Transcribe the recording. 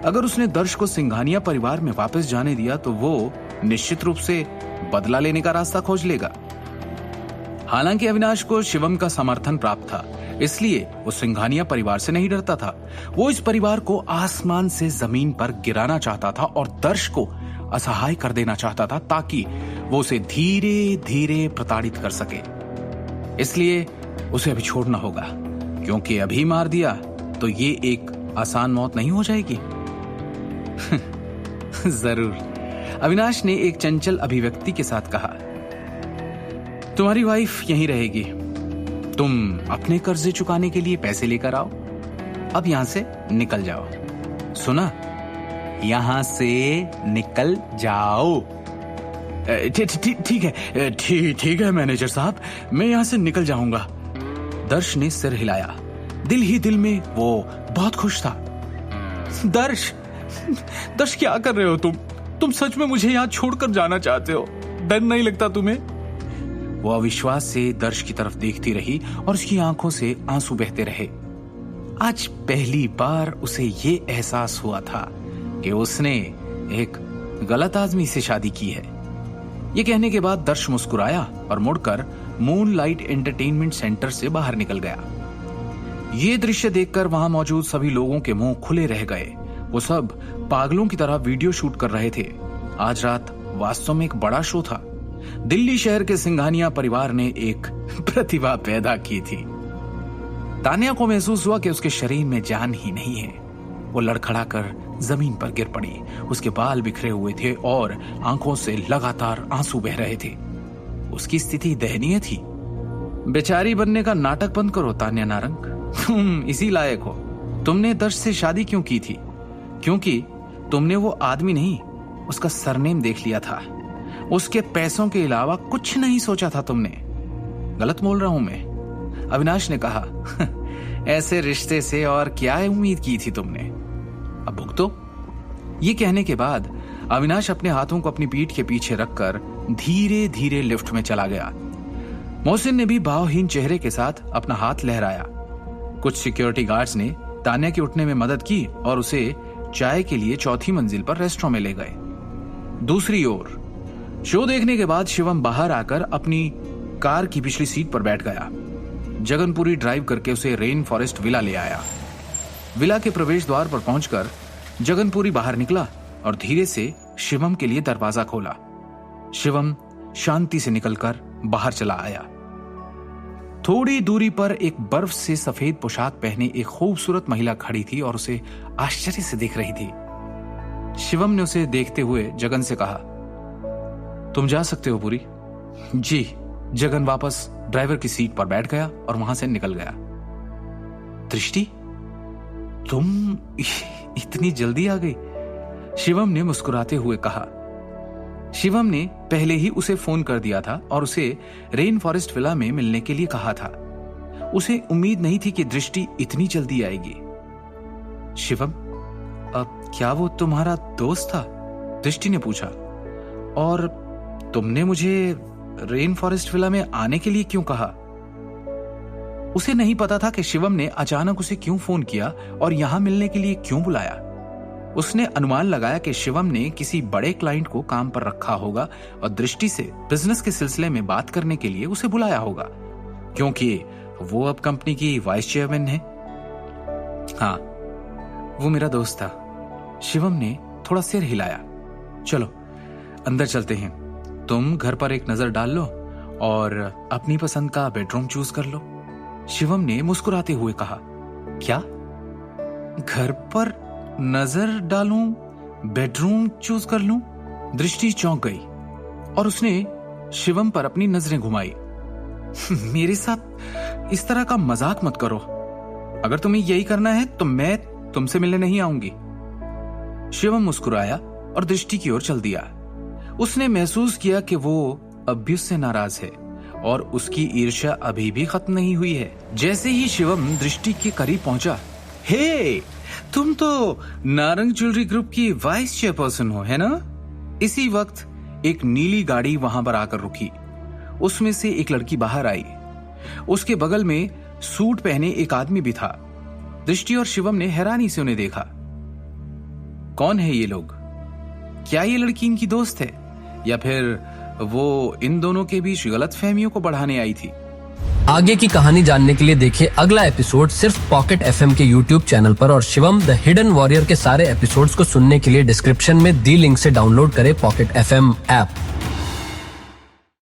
अगर उसने दर्श को सिंघानिया परिवार में वापस जाने दिया तो वो निश्चित रूप से बदला लेने का रास्ता खोज लेगा। हालांकि अविनाश को शिवम का समर्थन प्राप्त था, इसलिए वो सिंघानिया परिवार से नहीं डरता था। वो इस परिवार को आसमान से जमीन पर गिराना चाहता था और दर्श को असहाय कर देना चाहता था, ताकि वो उसे धीरे धीरे प्रताड़ित कर सके। इसलिए उसे अभी छोड़ना होगा, क्योंकि अभी मार दिया तो ये एक आसान मौत नहीं हो जाएगी। जरूर, अविनाश ने एक चंचल अभिव्यक्ति के साथ कहा। तुम्हारी वाइफ यहीं रहेगी, तुम अपने कर्जे चुकाने के लिए पैसे लेकर आओ, अब यहां से निकल जाओ। सुना, यहां से निकल जाओ। ठीक है, ठीक है मैनेजर साहब, मैं यहां से निकल जाऊंगा। दर्श ने सिर हिलाया। दिल ही दिल में वो बहुत खुश था। दर्श क्या कर रहे हो तुम सच में मुझे यहां छोड़कर जाना चाहते हो? डर नहीं लगता तुम्हें? वो अविश्वास से दर्श की तरफ देखती रही और उसकी आंखों से आंसू बहते रहे। आज पहली बार उसे ये एहसास हुआ था कि उसने एक गलत आदमी से शादी की है। ये कहने के बाद दर्श मुस्कुराया और मुड़कर मूनलाइट एंटरटेनमेंट सेंटर से बाहर निकल गया। ये दृश्य देखकर वहां मौजूद सभी लोगों के मुंह खुले रह गए। वो सब पागलों की तरह वीडियो शूट कर रहे थे। आज रात वास्तव में एक बड़ा शो था। दिल्ली शहर के सिंघानिया परिवार ने एक प्रतिभा पैदा की थी। तान्या को महसूस हुआ कि उसके शरीर में जान ही नहीं है। वो लड़खड़ाकर जमीन पर गिर पड़ी। उसके बाल बिखरे हुए थे और आंखों से लगातार आंसू बह रहे थे। उसकी स्थिति दयनीय थी। बेचारी बनने का नाटक बंद करो तान्या नारंग, तुम इसी लायक हो। तुमने दर्श से शादी क्यों की थी? क्योंकि तुमने वो आदमी नहीं, उसका सरनेम देख लिया था। उसके पैसों के अलावा कुछ नहीं सोचा था तुमने। गलत बोल रहा हूं मैं? अविनाश ने कहा। ऐसे रिश्ते से और क्या उम्मीद की थी तुमने? अब भुगतो। ये कहने के बाद अविनाश अपने हाथों को अपनी पीठ के पीछे रखकर धीरे धीरे लिफ्ट में चला गया। मोहसिन ने भी भावहीन चेहरे के साथ अपना हाथ लहराया। कुछ सिक्योरिटी गार्ड्स ने तान्या के उठने में मदद की और उसे चाय के लिए चौथी मंजिल पर रेस्टोरेंट में ले गए। दूसरी ओर शो देखने के बाद शिवम बाहर आकर अपनी कार की पिछली सीट पर बैठ गया। जगनपुरी ड्राइव करके उसे रेन फॉरेस्ट विला ले आया। विला के प्रवेश द्वार पर पहुंचकर जगनपुरी बाहर निकला और धीरे से शिवम के लिए दरवाजा खोला। शिवम शांति से निकलकर बाहर चला आया। थोड़ी दूरी पर एक बर्फ से सफेद पोशाक पहने एक खूबसूरत महिला खड़ी थी और उसे आश्चर्य से देख रही थी। शिवम ने उसे देखते हुए जगन से कहा, तुम जा सकते हो पुरी। जी। जगन वापस ड्राइवर की सीट पर बैठ गया और वहां से निकल गया। दृष्टि, तुम इतनी जल्दी आ गई? शिवम ने मुस्कुराते हुए कहा। शिवम ने पहले ही उसे फोन कर दिया था और उसे रेन फॉरेस्ट विला में मिलने के लिए कहा था। उसे उम्मीद नहीं थी कि दृष्टि इतनी जल्दी आएगी। शिवम, अब क्या वो तुम्हारा दोस्त था? दृष्टि ने पूछा। और तुमने मुझे रेन फॉरेस्ट विला में आने के लिए क्यों कहा? उसे नहीं पता था कि शिवम ने अचानक उसे क्यों फोन किया और यहां मिलने के लिए क्यों बुलाया। उसने अनुमान लगाया कि शिवम ने किसी बड़े क्लाइंट को काम पर रखा होगा और दृष्टि से बिजनेस के सिलसिले में बात करने के लिए उसे बुलाया होगा, क्योंकि वो अब कंपनी की वाइस चेयरमैन है। हाँ, वो मेरा दोस्त था। शिवम ने थोड़ा सिर हिलाया। चलो अंदर चलते हैं। तुम घर पर एक नजर डाल लो और अपनी पसंद का बेडरूम चूज कर लो। शिवम ने मुस्कुराते हुए कहा। क्या? घर पर नजर डालूं, बेडरूम चूज कर लूं? दृष्टि चौंक गई और उसने शिवम पर अपनी नजरें घुमाई। मेरे साथ इस तरह का मजाक मत करो। अगर तुम्हें यही करना है तो मैं तुमसे मिलने नहीं आऊंगी। शिवम मुस्कुराया और दृष्टि की ओर चल दिया। उसने महसूस किया कि वो अब भी उससे नाराज है और उसकी ईर्ष्या अभी भी खत्म नहीं हुई है। जैसे ही शिवम दृष्टि के करीब पहुंचा, हे, तुम तो नारंग ज्वेलरी ग्रुप की वाइस चेयरपर्सन हो, है ना? इसी वक्त एक नीली गाड़ी वहां पर आकर रुकी। उसमें से एक लड़की बाहर आई। उसके बगल में सूट पहने एक आदमी भी था। दृष्टि और शिवम ने हैरानी से उन्हें देखा। कौन है ये लोग? क्या ये लड़की इनकी दोस्त है या फिर वो इन दोनों के बीच गलतफहमियों को बढ़ाने आई थी? आगे की कहानी जानने के लिए देखिए अगला एपिसोड सिर्फ पॉकेट एफएम के यूट्यूब चैनल पर और शिवम द हिडन वॉरियर के सारे एपिसोड्स को सुनने के लिए डिस्क्रिप्शन में दी लिंक से डाउनलोड करें पॉकेट एफएम ऐप।